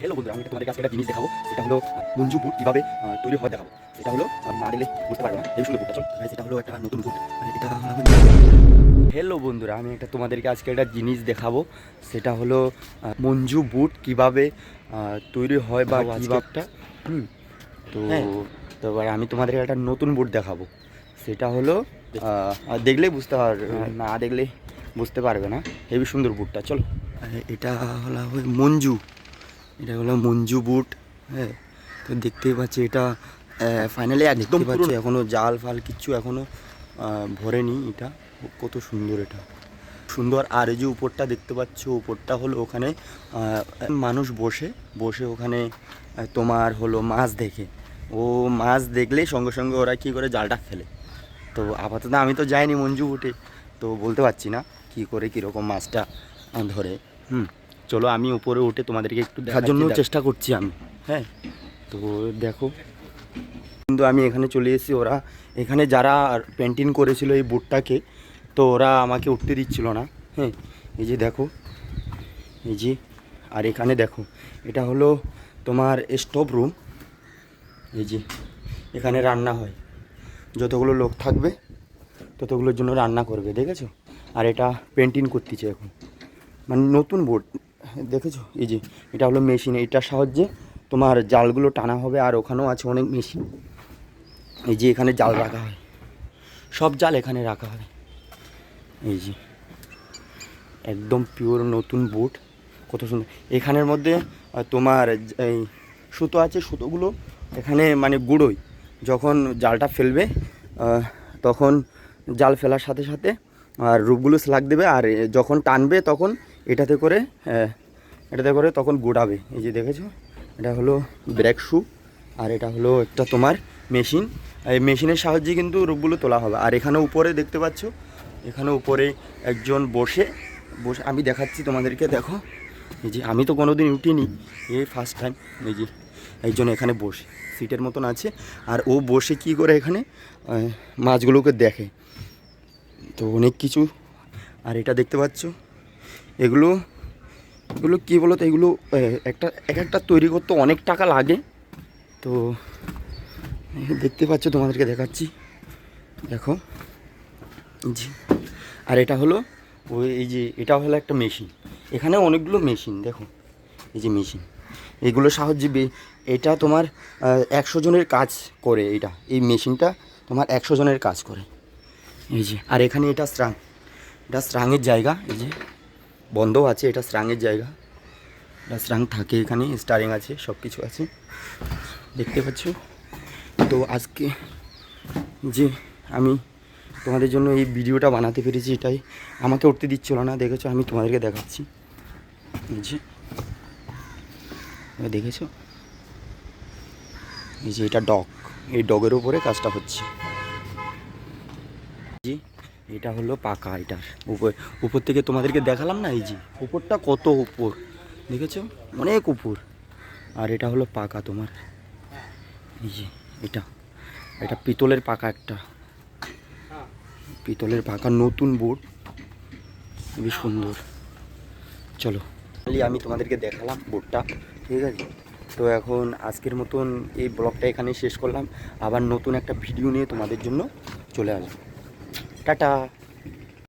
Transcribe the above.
Hello বন্ধুরা, আমি তোমাদের কাছে একটা জিনিস দেখাবো। সেটা হলো মঞ্জু বুট কীভাবে তৈরি হয় দেখাবো। এটা হলো না দিলে বুঝতে পারবে না, এই সুন্দর বুটটা। চল, সেটা হলো একটা নতুন বুট। এটা হ্যালো বন্ধুরা, আমি তোমাদেরকে আজকে একটা জিনিস দেখাবো। সেটা হলো মঞ্জু বুট কীভাবে তৈরি হয় বা কীভাবে তো তো এবার আমি তোমাদেরকে একটা নতুন বুট দেখাবো। সেটা হলো দেখলেই বুঝতে পারবে, না দেখলে বুঝতে পারবে না। হেবি সুন্দর বুটটা। চলো, এটা হলো মঞ্জু, এটা হলো মঞ্জু বুট। হ্যাঁ, তো দেখতেই পাচ্ছি এটা ফাইনালি একদম পুরো, এখনও জাল ফাল কিচ্ছু এখনও ভরেনি। এটা কত সুন্দর, এটা সুন্দর। আর এই যে উপরটা দেখতে পাচ্ছ, উপরটা হলো ওখানে মানুষ বসে বসে ওখানে তোমার হলো মাছ দেখে, ও মাছ দেখলেই সঙ্গে সঙ্গে ওরা কী করে জালটা ফেলে। তো আপাতত আমি তো যাইনি মঞ্জু বুটে, তো বলতে পারছি না কী করে কীরকম মাছটা ধরে। চলো, আমি উপরে উঠে তোমাদেরকে একটু দেখার জন্য চেষ্টা করছি আমি। হ্যাঁ, তো দেখো, কিন্তু আমি এখানে চলে এসেছি। ওরা এখানে যারা পেন্টিং করেছিল এই বুটটাকে, তো ওরা আমাকে উঠতে দিচ্ছিল না। হ্যাঁ, এই যে দেখো, এই যে, আর এখানে দেখো, এটা হলো তোমার স্টোভ রুম। এই যে এখানে রান্না হয়, যতগুলো লোক থাকবে ততগুলোর জন্য রান্না করবে, দেখেছো। আর এটা পেন্টিং করতেছে এখন, মানে নতুন বোর্ড, দেখেছো। এই যে এটা হলো মেশিন, এটার সাহায্যে তোমার জালগুলো টানা হবে। আর ওখানেও আছে অনেক মেশিন। এই যে এখানে জাল রাখা হয়, সব জাল এখানে রাখা হয়। এই যে একদম পিওর নতুন বুট, কত সুন্দর। এখানের মধ্যে তোমার এই সুতো আছে, সুতোগুলো এখানে মানে গুঁড়োই। যখন জালটা ফেলবে তখন জাল ফেলার সাথে সাথে আর রূপগুলো স্লাগ দেবে। আর যখন টানবে তখন এটাতে করে তখন গুড়াবে। এই যে দেখেছো, এটা হলো ব্রেক শু। আর এটা হলো একটা তোমার মেশিন। এই মেশিনের সাহায্যে কিন্তু রূপগুলো তোলা হবে। আর এখানে উপরে দেখতে পাচ্ছ, এখানে উপরে একজন বসে বসে আমি দেখাচ্ছি তোমাদেরকে, দেখো। এই যে আমি তো কোনো দিন উঠিনি, এই ফার্স্ট টাইম। এই যে একজন এখানে বসে সিটের মতন আছে, আর ও বসে কি করে এখানে মাছগুলোকে দেখে। তো অনেক কিছু। আর এটা দেখতে পাচ্ছ, এগুলো কী বলো তো, এগুলো একটা তৈরি করতে অনেক টাকা লাগে। তো দেখতে পাচ্ছ, তোমাদেরকে দেখাচ্ছি, দেখো। জি, আর এটা হলো ওই, এই যে এটা হলো একটা মেশিন। এখানে অনেকগুলো মেশিন, দেখো। এই যে মেশিন, এগুলো সাহায্যে এটা তোমার 100 জনের কাজ করে। এই মেশিনটা তোমার 100 জনের কাজ করে। এই যে, আর এখানে এটা স্রাঙের জায়গা। এই যে বন্ধ আছে, এটা স্রাঙের জায়গা। এটা স্রাং থাকে এখানে, স্টারিং আছে, সব কিছু আছে, দেখতে পাচ্ছ। তো আজকে যে আমি তোমাদের জন্য এই ভিডিওটা বানাতে পেরেছি, এটাই আমাকে উঠতে দিচ্ছিল না, দেখেছো। আমি তোমাদেরকে দেখাচ্ছি, এই যে দেখেছো। এই যে এটা ডগ, এই ডগের উপরে কাজটা হচ্ছে। জি, এটা হলো পাকা। এটার উপর থেকে তোমাদেরকে দেখালাম না, এই যে উপরটা কত উপর, দেখেছো, অনেক উপর। আর এটা হলো পাকা তোমার। এই যে এটা পিতলের পাকা, একটা পিতলের পাকা নতুন বোর্ড, খুবই সুন্দর। চলো, খালি আমি তোমাদেরকে দেখালাম বোর্ডটা, ঠিক আছে। তো এখন আজকের মতন এই ব্লগটা এখানেই শেষ করলাম। আবার নতুন একটা ভিডিও নিয়ে তোমাদের জন্য চলে আসবো। টাটা।